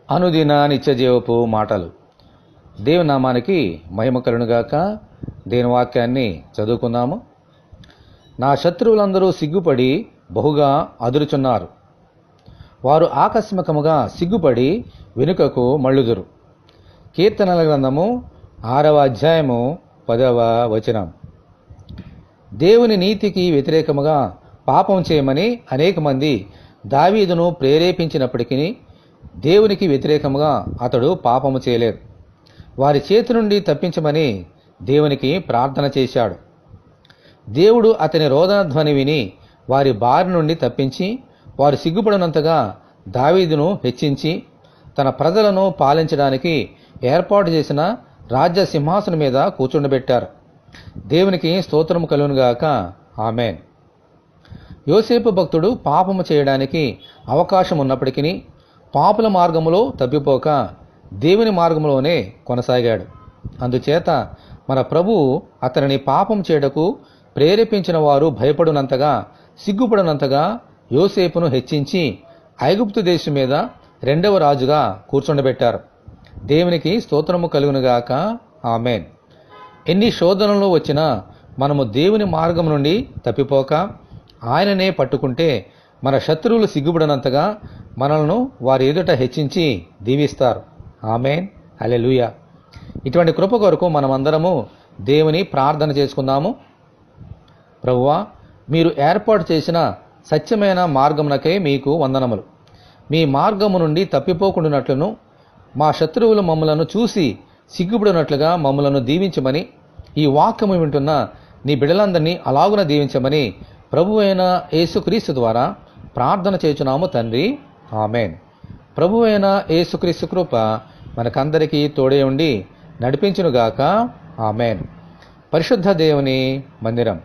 అనుదిన నిత్యజీవపు మాటలు. దేవుని నామానికి మహిమ కలుగునుగాక. దేవుని వాక్యాన్ని చదువుకుందాము. నా శత్రువులందరూ సిగ్గుపడి బహుగా అదురుచున్నారు. వారు ఆకస్మికముగా సిగ్గుపడి వెనుకకు మళ్ళుదురు. కీర్తనల గ్రంథము 6వ అధ్యాయము 10వ వచనం. దేవుని నీతికి వ్యతిరేకముగా పాపం చేయమని అనేక మంది దావీదును ప్రేరేపించినప్పటికీ దేవునికి వ్యతిరేకముగా అతడు పాపము చేయలేదు. వారి చేతి నుండి తప్పించమని దేవునికి ప్రార్థన చేశాడు. దేవుడు అతని రోదన ధ్వని విని వారి బారి నుండి తప్పించి వారు సిగ్గుపడినంతగా దావీదును హెచ్చించి తన ప్రజలను పాలించడానికి ఏర్పాటు చేసిన రాజ్య సింహాసనం మీద కూర్చుండబెట్టారు. దేవునికి స్తోత్రము కలుగునుగాక. ఆమేన్. యోసేపు భక్తుడు పాపము చేయడానికి అవకాశం ఉన్నప్పటికీ పాపుల మార్గములో తప్పిపోక దేవుని మార్గంలోనే కొనసాగాడు. అందుచేత మన ప్రభువు అతనిని పాపం చేయడకు ప్రేరేపించిన వారు భయపడినంతగా సిగ్గుపడినంతగా యోసేపును హెచ్చించి ఐగుప్తు దేశం మీద 2వ రాజుగా కూర్చుండబెట్టారు. దేవునికి స్తోత్రము కలుగునుగాక. ఆమేన్. ఎన్ని శోధనలు వచ్చినా మనము దేవుని మార్గం నుండి తప్పిపోక ఆయననే పట్టుకుంటే మన శత్రువులు సిగ్గుపడినంతగా మనల్ని వారి ఎదుట హెచ్చించి దీవిస్తారు. ఆమేన్. హల్లెలూయా. ఇటువంటి కృప కొరకు మనమందరము దేవుని ప్రార్థన చేసుకుందాము. ప్రభువా, మీరు ఏర్పాటు చేసిన సత్యమైన మార్గమునకై మీకు వందనములు. మీ మార్గము నుండి తప్పిపోకుండానట్లును మా శత్రువులు మమ్మలను చూసి సిగ్గుపడినట్లుగా మమ్మలను దీవించమని, ఈ వాక్యము వింటున్న నీ బిడ్డలందరినీ అలాగున దీవించమని ప్రభువైన యేసుక్రీస్తు ద్వారా ప్రార్థన చేయుచున్నాము తండ్రి. ఆమేన్. ప్రభువైన యేసుక్రీస్తు కృప మనకందరికీ తోడే ఉండి నడిపించునుగాక. ఆమేన్. పరిశుద్ధ దేవుని మందిరం.